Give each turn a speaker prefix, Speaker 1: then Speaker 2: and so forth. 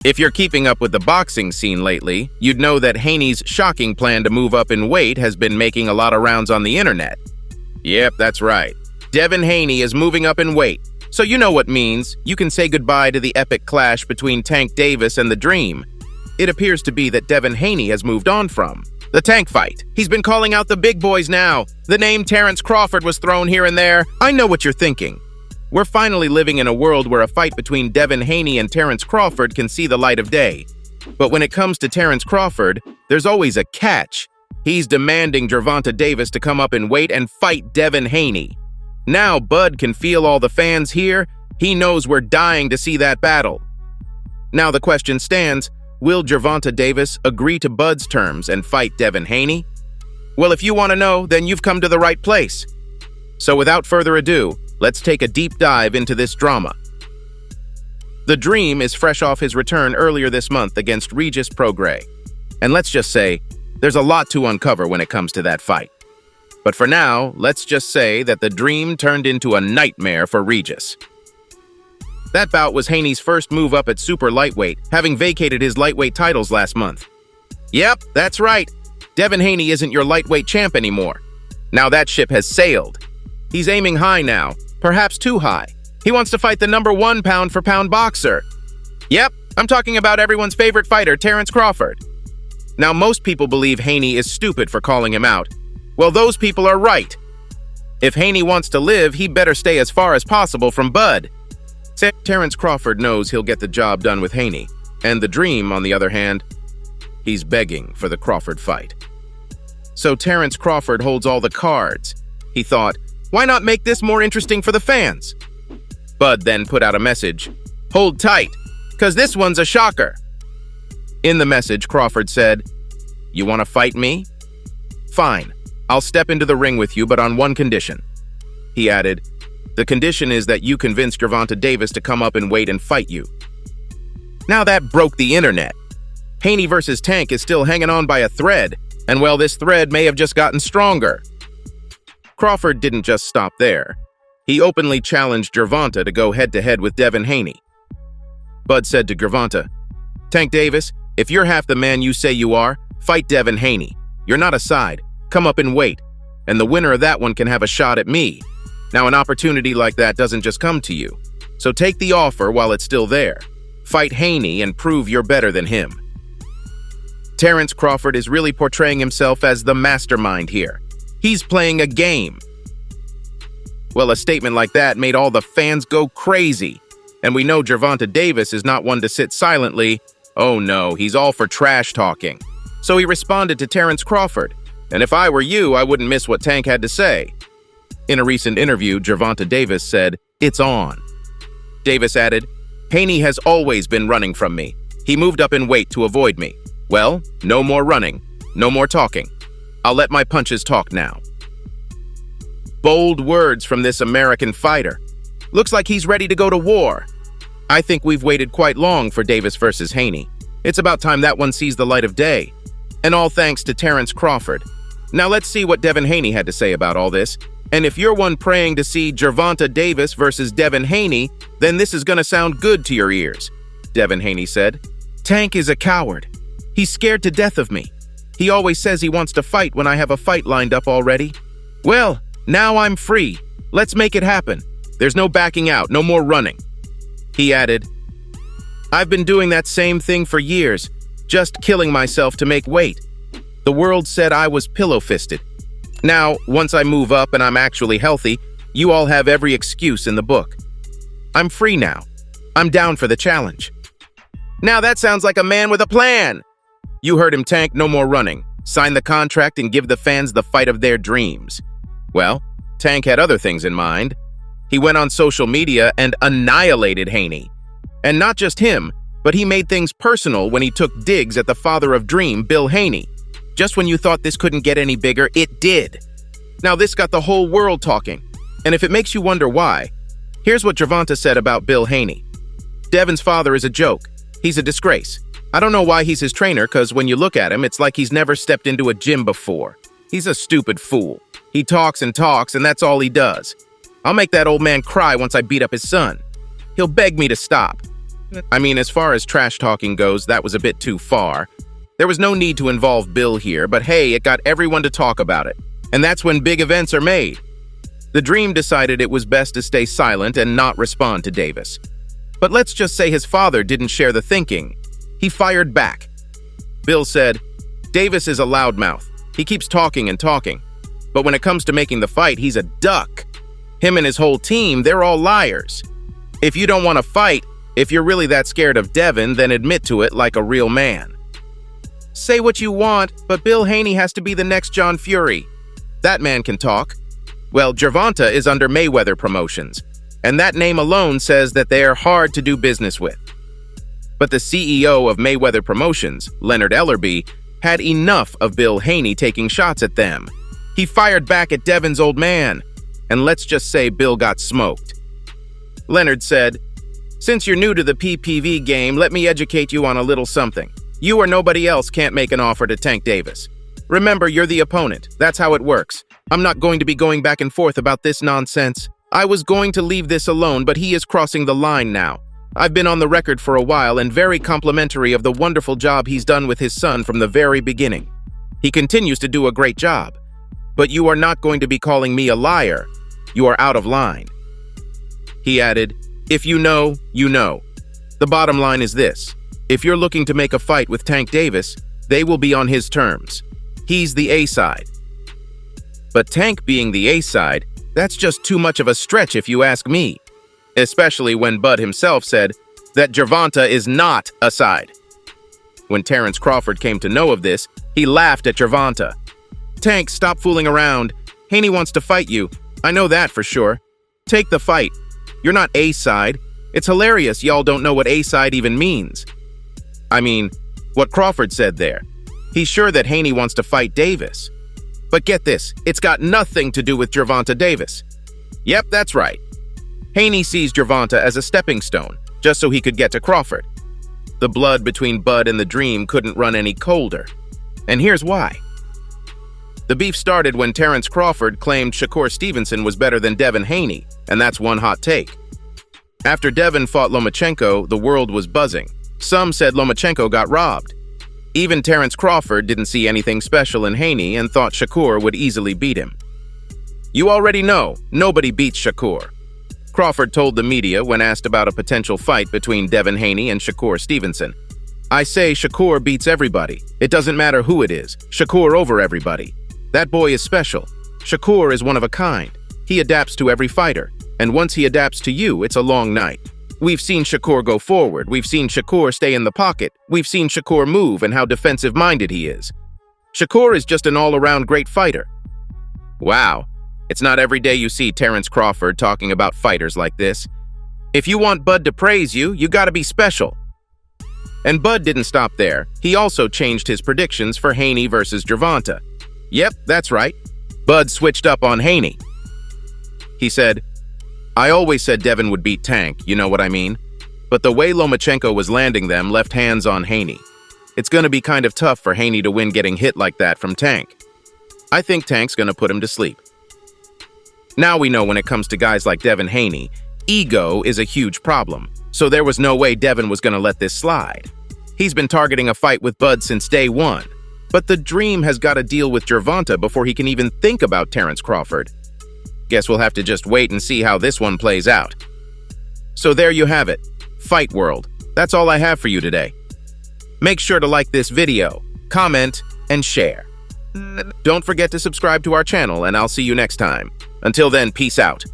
Speaker 1: If you're keeping up with the boxing scene lately, you'd know that Haney's shocking plan to move up in weight has been making a lot of rounds on the internet. Yep, that's right. Devin Haney is moving up in weight, so you know what means. You can say goodbye to the epic clash between Tank Davis and the Dream. It appears to be that Devin Haney has moved on from the Tank fight. He's been calling out the big boys now. The name Terence Crawford was thrown here and there. I know what you're thinking. We're finally living in a world where a fight between Devin Haney and Terence Crawford can see the light of day. But when it comes to Terence Crawford, there's always a catch. He's demanding Gervonta Davis to come up in weight and fight Devin Haney. Now Bud can feel all the fans here. He knows we're dying to see that battle. Now the question stands, will Gervonta Davis agree to Bud's terms and fight Devin Haney? Well, if you want to know, then you've come to the right place. So without further ado, let's take a deep dive into this drama. The Dream is fresh off his return earlier this month against Regis Prograis. And let's just say, there's a lot to uncover when it comes to that fight. But for now, let's just say that the Dream turned into a nightmare for Regis. That bout was Haney's first move up at super lightweight, having vacated his lightweight titles last month. Yep, that's right. Devin Haney isn't your lightweight champ anymore. Now that ship has sailed. He's aiming high now. Perhaps too high. He wants to fight the #1 pound-for-pound boxer. Yep, I'm talking about everyone's favorite fighter, Terence Crawford. Now, most people believe Haney is stupid for calling him out. Well, those people are right. If Haney wants to live, he better stay as far as possible from Bud. Terence Crawford knows he'll get the job done with Haney. And the Dream, on the other hand, he's begging for the Crawford fight. So Terence Crawford holds all the cards. He thought, why not make this more interesting for the fans? Bud then put out a message. Hold tight, because this one's a shocker. In the message, Crawford said, you want to fight me? Fine, I'll step into the ring with you, but on one condition. He added, the condition is that you convince Gervonta Davis to come up in weight and fight you. Now that broke the internet. Haney versus Tank is still hanging on by a thread, and well, this thread may have just gotten stronger. Crawford didn't just stop there. He openly challenged Gervonta to go head-to-head with Devin Haney. Bud said to Gervonta, Tank Davis, if you're half the man you say you are, fight Devin Haney. You're not a side. Come up and wait. And the winner of that one can have a shot at me. Now, an opportunity like that doesn't just come to you. So take the offer while it's still there. Fight Haney and prove you're better than him. Terence Crawford is really portraying himself as the mastermind here. He's playing a game. Well, a statement like that made all the fans go crazy. And we know Gervonta Davis is not one to sit silently. Oh no, he's all for trash talking. So he responded to Terence Crawford. And if I were you, I wouldn't miss what Tank had to say. In a recent interview, Gervonta Davis said, it's on. Davis added, Haney has always been running from me. He moved up in weight to avoid me. Well, no more running, no more talking. I'll let my punches talk now. Bold words from this American fighter. Looks like he's ready to go to war. I think we've waited quite long for Davis versus Haney. It's about time that one sees the light of day. And all thanks to Terence Crawford. Now let's see what Devin Haney had to say about all this. And if you're one praying to see Gervonta Davis versus Devin Haney, then this is gonna sound good to your ears. Devin Haney said, Tank is a coward. He's scared to death of me. He always says he wants to fight when I have a fight lined up already. Well, now I'm free. Let's make it happen. There's no backing out, no more running. He added, I've been doing that same thing for years, just killing myself to make weight. The world said I was pillow-fisted. Now, once I move up and I'm actually healthy, you all have every excuse in the book. I'm free now. I'm down for the challenge. Now that sounds like a man with a plan. You heard him, Tank, no more running. Sign the contract and give the fans the fight of their dreams. Well, Tank had other things in mind. He went on social media and annihilated Haney. And not just him, but he made things personal when he took digs at the father of Dream, Bill Haney. Just when you thought this couldn't get any bigger, it did. Now this got the whole world talking. And if it makes you wonder why, here's what Gervonta said about Bill Haney. Devin's father is a joke. He's a disgrace. I don't know why he's his trainer, because when you look at him, it's like he's never stepped into a gym before. He's a stupid fool. He talks, and that's all he does. I'll make that old man cry once I beat up his son. He'll beg me to stop. I mean, as far as trash talking goes, that was a bit too far. There was no need to involve Bill here, but hey, it got everyone to talk about it. And that's when big events are made. The Dream decided it was best to stay silent and not respond to Davis. But let's just say his father didn't share the thinking. He fired back. Bill said, "Davis is a loudmouth. He keeps talking and talking. But when it comes to making the fight, he's a duck. Him and his whole team, they're all liars. If you don't want to fight, if you're really that scared of Devin, then admit to it like a real man." Say what you want, but Bill Haney has to be the next John Fury. That man can talk. Well, Gervonta is under Mayweather Promotions, and that name alone says that they are hard to do business with. But the CEO of Mayweather Promotions, Leonard Ellerby, had enough of Bill Haney taking shots at them. He fired back at Devin's old man, and let's just say Bill got smoked. Leonard said, "Since you're new to the PPV game, let me educate you on a little something. You or nobody else can't make an offer to Tank Davis. Remember, you're the opponent. That's how it works. I'm not going to be going back and forth about this nonsense. I was going to leave this alone, but he is crossing the line now. I've been on the record for a while and very complimentary of the wonderful job he's done with his son from the very beginning. He continues to do a great job. But you are not going to be calling me a liar. You are out of line." He added, "If you know, you know. The bottom line is this. If you're looking to make a fight with Tank Davis, they will be on his terms. He's the A-side. But Tank being the A-side, that's just too much of a stretch if you ask me. Especially when Bud himself said that Gervonta is not a side." When Terence Crawford came to know of this, he laughed at Gervonta. "Tank, stop fooling around. Haney wants to fight you. I know that for sure. Take the fight. You're not A-side. It's hilarious y'all don't know what A-side even means." I mean, what Crawford said there. He's sure that Haney wants to fight Davis. But get this, it's got nothing to do with Gervonta Davis. Yep, that's right. Haney sees Gervonta as a stepping stone, just so he could get to Crawford. The blood between Bud and the Dream couldn't run any colder. And here's why. The beef started when Terence Crawford claimed Shakur Stevenson was better than Devin Haney, and that's one hot take. After Devin fought Lomachenko, the world was buzzing. Some said Lomachenko got robbed. Even Terence Crawford didn't see anything special in Haney and thought Shakur would easily beat him. You already know, nobody beats Shakur. Crawford told the media when asked about a potential fight between Devin Haney and Shakur Stevenson. "I say Shakur beats everybody. It doesn't matter who it is. Shakur over everybody. That boy is special. Shakur is one of a kind. He adapts to every fighter, and once he adapts to you, it's a long night. We've seen Shakur go forward. We've seen Shakur stay in the pocket. We've seen Shakur move and how defensive-minded he is. Shakur is just an all-around great fighter." Wow. It's not every day you see Terence Crawford talking about fighters like this. If you want Bud to praise you, you gotta be special. And Bud didn't stop there. He also changed his predictions for Haney versus Gervonta. Yep, that's right. Bud switched up on Haney. He said, "I always said Devin would beat Tank, you know what I mean? But the way Lomachenko was landing them left hands on Haney. It's gonna be kind of tough for Haney to win getting hit like that from Tank. I think Tank's gonna put him to sleep." Now we know when it comes to guys like Devin Haney, ego is a huge problem, so there was no way Devin was gonna let this slide. He's been targeting a fight with Bud since day one, but the Dream has got to deal with Gervonta before he can even think about Terence Crawford. Guess we'll have to just wait and see how this one plays out. So there you have it, Fight World. That's all I have for you today. Make sure to like this video, comment, and share. Don't forget to subscribe to our channel, and I'll see you next time. Until then, peace out.